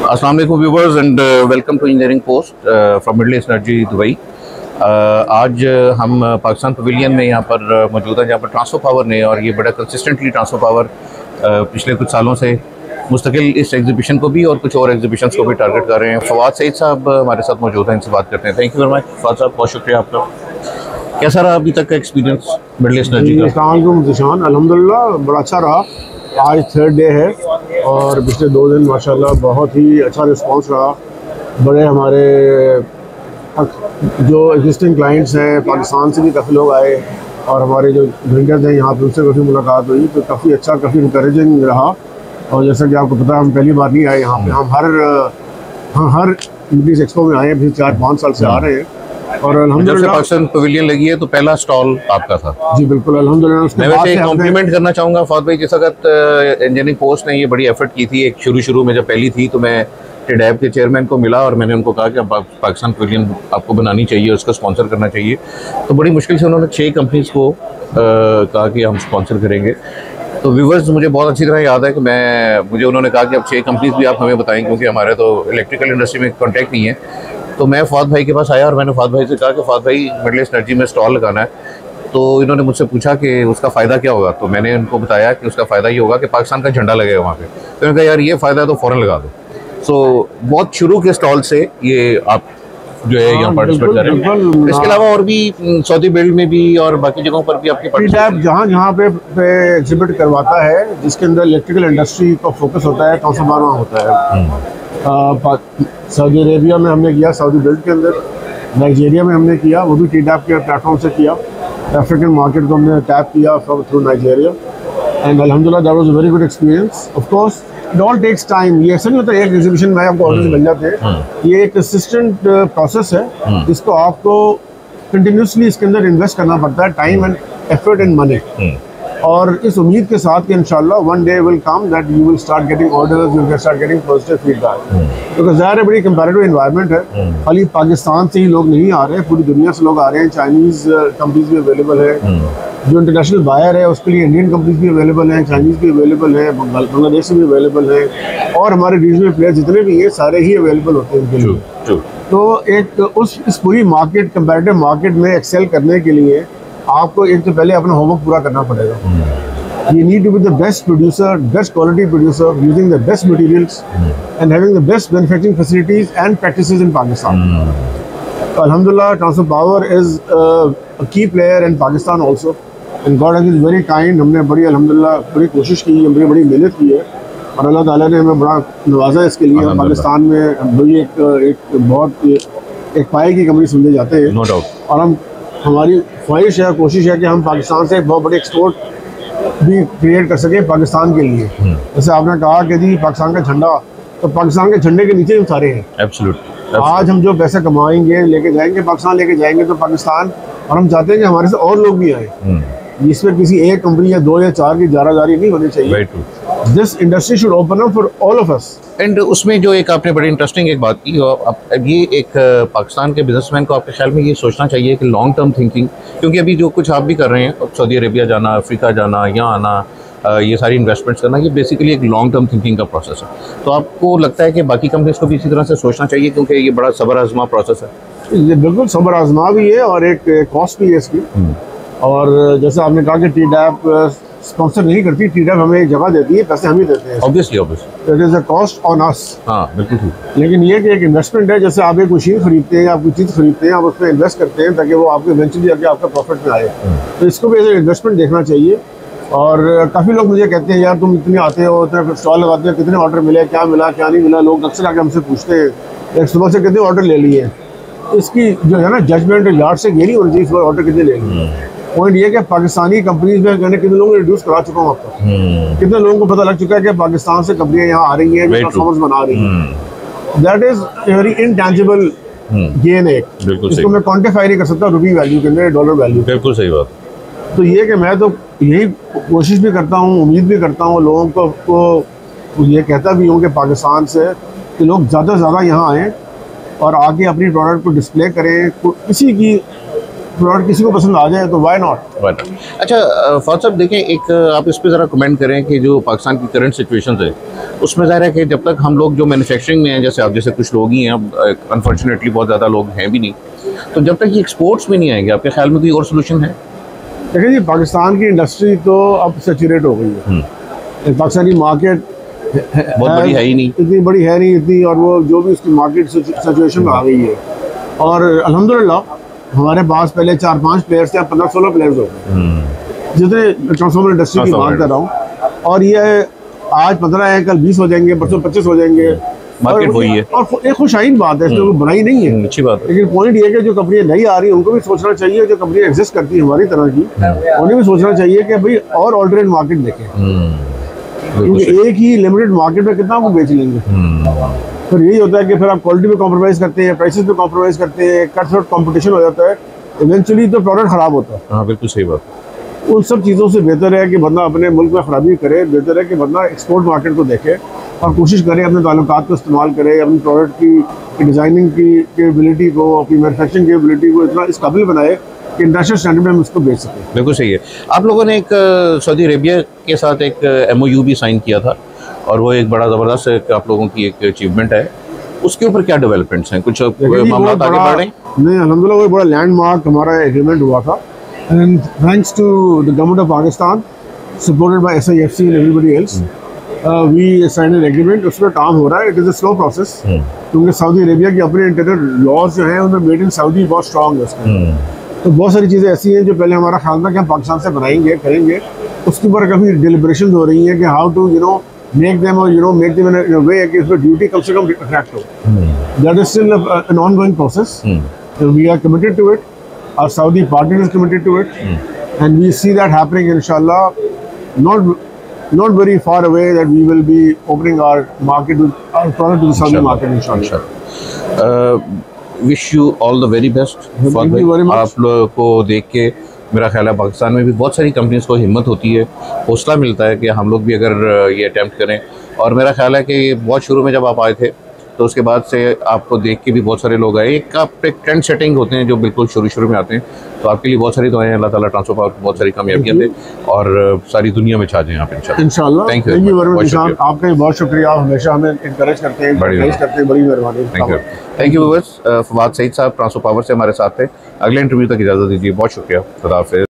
अस्सलाम वालेकुम viewers and welcome to engineering post from Middle East Energy Dubai. आज हम पाकिस्तान पवेलियन में यहाँ पर मौजूद हैं, जहाँ पर ट्रांसफर पावर ने, और ये बड़ा कंसिस्टेंटली ट्रांसफर पावर पिछले कुछ सालों से मुस्तकिल इस एग्जीबिशन को भी और कुछ और एग्जीबिशंस को भी टारगेट कर रहे हैं। फवाद सईद साहब हमारे साथ मौजूद हैं, इनसे बात करते हैं। Thank you very much Fawad साहब, बहुत शुक्रिया आपका। कैसा रहा अभी तक का एक्सपीरियंस मिडल ईस्ट एनर्जी का? अल्हम्दुलिल्लाह बड़ा अच्छा रहा। आज थर्ड डे है और पिछले 2 दिन माशाल्लाह बहुत ही अच्छा रिस्पांस रहा। बड़े हमारे जो एग्जिस्टिंग क्लाइंट्स हैं, पाकिस्तान से भी काफ़ी लोग आए और हमारे जो वेंडर्स हैं यहाँ पे उनसे काफ़ी मुलाकात हुई, तो काफ़ी अच्छा, काफ़ी इंकरेजिंग रहा। और जैसा कि आपको पता है, हम पहली बार नहीं आए यहाँ पे, हम हर मिडल एक्सपो में आए हैं, पिछले 4-5 साल से आ रहे हैं। और अल्हम्दुलिल्लाह पाकिस्तान पवेलियन लगी है तो पहला स्टॉल आपका था। जी बिल्कुल, अल्हम्दुलिल्लाह। मैं वैसे कॉम्प्लीमेंट करना चाहूँगा फवाद भाई, जिस वक्त इंजीनियरिंग पोस्ट ने ये बड़ी एफर्ट की थी, एक शुरू में जब पहली थी, तो मैं टेडैब के चेयरमैन को मिला और मैंने उनको कहा कि अब पाकिस्तान पवेलियन आपको बनानी चाहिए, उसका स्पॉन्सर करना चाहिए। तो बड़ी मुश्किल से उन्होंने 6 कंपनीज़ को कहा कि हम स्पॉन्सर करेंगे। तो व्यूवर्स, मुझे बहुत अच्छी तरह याद है कि मुझे उन्होंने कहा कि अब 6 कंपनीज़ भी आप हमें बताएं, क्योंकि हमारे तो इलेक्ट्रिकल इंडस्ट्री में कॉन्टैक्ट नहीं है। तो मैं फवाद भाई के पास आया और मैंने फवाद भाई से कहा कि फवाद भाई, मिडल ईस्ट एनर्जी में स्टॉल लगाना है। तो इन्होंने मुझसे पूछा कि उसका फ़ायदा क्या होगा। तो मैंने उनको बताया कि उसका फ़ायदा ये होगा कि पाकिस्तान का झंडा लगेगा वहाँ पे। तो मैंने कहा यार ये फ़ायदा है तो फ़ौरन लगा दो। सो बहुत शुरू के स्टॉल से ये आप जो है यहाँ पार्टिसिपेट कर रहे हैं। इसके अलावा और भी सऊदी बिल्ड में भी और बाकी जगहों पर भी आपके टेडैब जहाँ पे एग्जिबिट करवाता है, जिसके अंदर इलेक्ट्रिकल इंडस्ट्री का फोकस होता है, ट्रांसफार्मर होता है। सऊदी अरेबिया में हमने किया, सऊदी बिल्ड के अंदर, नाइजीरिया में हमने किया, वो भी टेडैब के प्लेटफॉर्म से किया। अफ्रीकन मार्केट को हमने टैप किया थ्रू नाइजीरिया, एंड अल्हम्दुलिल्लाह that was a very good experience. Of course it all takes time. ये ऐसा नहीं होता एक एग्जीबिशन में आपको ऑर्डर मिल जाते हैं। ये एक कंसिस्टेंट प्रोसेस है जिसको आपको कंटिन्यूसली इसके अंदर इन्वेस्ट करना पड़ता है, time and effort and money. और इस उम्मीद के साथ कि इंशाल्लाह one day will come that you will start getting orders, you will start getting positive feedback. क्योंकि ज़ाहिर है बड़ी कंपैरेटिव एनवायरनमेंट है, खाली पाकिस्तान से ही लोग नहीं आ रहे हैं, पूरी दुनिया से लोग आ रहे हैं। चाइनीज़ कंपनीज भी अवेलेबल है, जो इंटरनेशनल बायर है उसके लिए इंडियन कंपनीज भी अवेलेबल हैं, चाइनीज़ भी अवेलेबल है, बांग्लादेश से भी अवेलेबल है, और हमारे रीजनल प्लेयर जितने भी हैं सारे ही अवेलेबल होते हैं उनके लिए। तो एक इस पूरी मार्केट, कंपैरेटिव मार्केट में एक्सेल करने के लिए आपको एक तो पहले अपना होमवर्क पूरा करना पड़ेगा। You need to be the best producer, best quality producer, using the best materials and having the best manufacturing facilities and practices in Pakistan. So, alhamdulillah, Transfer Power is a key player in Pakistan also, and God has been very kind. हमने बड़ी अल्हम्दुलिल्लाह बड़ी कोशिश की है, बड़ी मेहनत की है, और अल्लाह ताला ने हमें बड़ा नवाजा इसके लिए। पाकिस्तान में बड़ी एक बहुत एक पाए की कंपनी समझे जाते हैं, नो डाउट। और हमारी ख्वाहिश है, कोशिश है कि हम पाकिस्तान से एक बहुत बड़ी एक्सपोर्ट भी क्रिएट कर सकें पाकिस्तान के लिए। जैसे आपने कहा कि जी पाकिस्तान का झंडा, तो पाकिस्तान के झंडे के नीचे हम सारे हैं। एब्सोल्युटली। आज हम जो पैसे कमाएंगे, लेके जाएंगे पाकिस्तान, लेके जाएंगे तो पाकिस्तान, और हम चाहते हैं कि हमारे से और लोग भी आए। इसमें किसी एक कंपनी या 2 या 4 की जारादारी नहीं होनी चाहिए। This industry should open up for all of us. And उसमें जो एक आपने बड़ी इंटरेस्टिंग एक बात की, अब ये एक पाकिस्तान के बिजनेसमैन को आपके ख्याल में ये सोचना चाहिए कि लॉन्ग टर्म थिंकिंग, क्योंकि अभी जो कुछ आप भी कर रहे हैं, सऊदी अरेबिया जाना, अफ्रीका जाना, यहाँ आना, ये सारी इन्वेस्टमेंट्स करना, ये बेसिकली एक लॉन्ग टर्म थिंकिंग का प्रोसेस है। तो आपको लगता है कि बाकी कंपनीज को भी इसी तरह से सोचना चाहिए, क्योंकि ये बड़ा सब्र आजमा प्रोसेस है? ये बिल्कुल सब्र आजमा भी है और एक कॉस्ट भी है इसकी। और जैसे आपने कहा कि टेडैब स्पॉन्सर नहीं करती, टेडैब हमें एक जगह देती है, पैसे हम ही देते हैं। Obviously it is a cost on us. हाँ बिल्कुल ठीक। लेकिन ये कि एक इन्वेस्टमेंट है, जैसे आप एक मशीन खरीदते हैं, आप कोई चीज़ खरीदते हैं, आप उसमें इन्वेस्ट करते हैं ताकि वो आपके इवेंचुअली आके आपका प्रॉफिट में आए। तो इसको भी एज इन्वेस्टमेंट देखना चाहिए। और काफ़ी लोग मुझे कहते हैं यार तुम इतने आते हो, इतने स्टॉल लगाते हो, कितने ऑर्डर मिले, क्या मिला क्या नहीं मिला। लोग अक्सर आके हमसे पूछते हैं एक सुबह से कितने ऑर्डर ले लिए। इसकी जो है ना जजमेंट यार्ड से ये नहीं होनी चाहिए सुबह ऑर्डर कितने ले लिए। पॉइंट ये कि पाकिस्तानी कंपनीज में मैंने कितने लोगों को रिड्यूस करा चुका हूँ अब तक। कितने लोगों को पता लग चुका है कि पाकिस्तान से कंपनियां यहाँ आ रही हैं, ट्रांसफॉर्मर्स बना रही हैं। That is very intangible gain है, इसको मैं क्वांटिफाई नहीं कर सकता रुपी वैल्यू के अंदर, डॉलर वैल्यू। बिल्कुल सही बात। तो ये कि मैं तो यही कोशिश भी करता हूँ, उम्मीद भी करता हूँ लोगों को ये कहता भी हूँ कि पाकिस्तान से कि लोग ज़्यादा से ज़्यादा यहाँ आएँ और आगे अपनी प्रोडक्ट को डिस्प्ले करें। किसी की प्रोडक्ट किसी को पसंद आ जाए तो वाई नॉट। अच्छा फौज साहब देखें, एक आप इस पे ज़रा कमेंट करें कि जो पाकिस्तान की करंट सिचुएशन है उसमें ज़ाहिर है कि जब तक हम लोग जो मैन्युफैक्चरिंग में हैं, जैसे आप जैसे कुछ लोग ही हैं, अब अनफॉर्चुनेटली बहुत ज़्यादा लोग हैं भी नहीं, तो जब तक ये एक्सपोर्ट्स में नहीं आएंगे, आपके ख्याल में कोई और सोल्यूशन है? देखिए जी, पाकिस्तान की इंडस्ट्री तो अब सैचुरेट हो गई है। पाकिस्तानी मार्केट बहुत बड़ी है ही नहीं, इतनी बड़ी है नहीं इतनी, और वो जो भी उसकी मार्केट सिचुएशन में आ गई है। और अल्हम्दुलिल्लाह हमारे पास पहले 4-5 प्लेयर्स थे, 15-16 प्लेयर्स हो गए जितने ट्रांसफॉर्मर इंडस्ट्री की बात कर रहा हूँ। और ये आज 15 है, कल 20 हो जाएंगे, परसों 25 हो जाएंगे। मार्केट वही है और एक खुशाइन बात है, इसमें कोई बुराई नहीं है, अच्छी बात है। लेकिन पॉइंट ये है कि जो कंपनियां नई आ रही है उनको भी सोचना चाहिए, जो कंपनी एग्जिस्ट करती है हमारी तरह की, उन्हें भी सोचना चाहिए कि भाई और ऑल्टरनेट मार्केट देखें, क्योंकि एक ही लिमिटेड मार्केट में कितना वो बेच लेंगे। फिर यही होता है कि फिर आप क्वालिटी पे कॉम्प्रोमाइज़ करते हैं, प्राइसेस पे कॉम्प्रोमाइज़ करते हैं, कट थ्रोट कंपटीशन हो जाता है, इवेंचुअली तो प्रोडक्ट ख़राब होता है। हाँ बिल्कुल सही बात। उन सब चीज़ों से बेहतर है कि बंदा अपने मुल्क में खराबी करे, बेहतर है कि बंदा एक्सपोर्ट मार्केट को देखे और कोशिश करे अपने ताल्लुकात को इस्तेमाल करे, अपनी प्रोडक्ट की डिज़ाइनिंग की कैपेबिलिटी को, अपनी मैन्युफैक्चरिंग कैपेबिलिटी को इतना इस काबिल बनाए कि इंटरनेशनल स्टैंडर्ड में हम उसको बेच सकें। बिल्कुल सही है। आप लोगों ने एक सऊदी अरेबिया के साथ एक MOU भी साइन किया था, और वो एक बड़ा ज़बरदस्त एक आप लोगों की एक अचीवमेंट है, उसके ऊपर क्या डेवलपमेंट्स हैं, कुछ मामला आगे बढ़ रहे हैं? नहीं, अल्हम्दुलिल्लाह वो बड़ा लैंडमार्क हमारा एग्रीमेंट हुआ था, and thanks to the government of Pakistan supported by SIFC and everybody else, we sign an agreement. उसमें काम हो रहा है, it is a slow process, क्योंकि सऊदी अरेबिया की अपने इंटरनल लॉज जो हैं उनमें मेड इन सऊदी बहुत स्ट्रॉन्ग है उसमें। तो बहुत सारी चीज़ें ऐसी हैं जो पहले हमारा ख्याल था कि हम पाकिस्तान से बनाएंगे करेंगे, उसके ऊपर काफ़ी डिलिब्रेशन हो रही हैं कि how to make them, or make them in a way कि उसमें ड्यूटी कम से कम अट्रैक्ट हो। That is still an ongoing process. We are committed to it. Our Saudi partner is committed to it, and we see that happening inshallah. Not very far away that we will be opening our market with our product to the Saudi market inshallah. Wish you all the very best. Thank you very much. आप लोगों को देख के मेरा ख्याल है पाकिस्तान में भी बहुत सारी कंपनीज को हिम्मत होती है, हौसला मिलता है कि हम लोग भी अगर ये अटैम्प्ट करें। और मेरा ख्याल है कि बहुत शुरू में जब आप आए थे तो उसके बाद से आपको देख के भी बहुत सारे लोग आए। एक आप एक ट्रेंड सेटिंग होते हैं जो बिल्कुल शुरू में आते हैं, तो आपके लिए बहुत सारी दुआएं, अल्लाह ताला ट्रांसफर पावर को बहुत सारी कामयाबियाँ दे और सारी दुनिया में छा जाएं आप इंशाल्लाह। थैंक यू वेरी मच निशान, आपका भी बहुत शुक्रिया, आप हमेशा हमें इंकरेज करते हैं, बड़ी मेहरबानी। Thank you viewers. Fawad Saeed साहब ट्रांसफर पावर से हमारे साथ थे। अगले इंटरव्यू तक इजाज़त दीजिए, बहुत शुक्रिया, खुदा हाफिज़।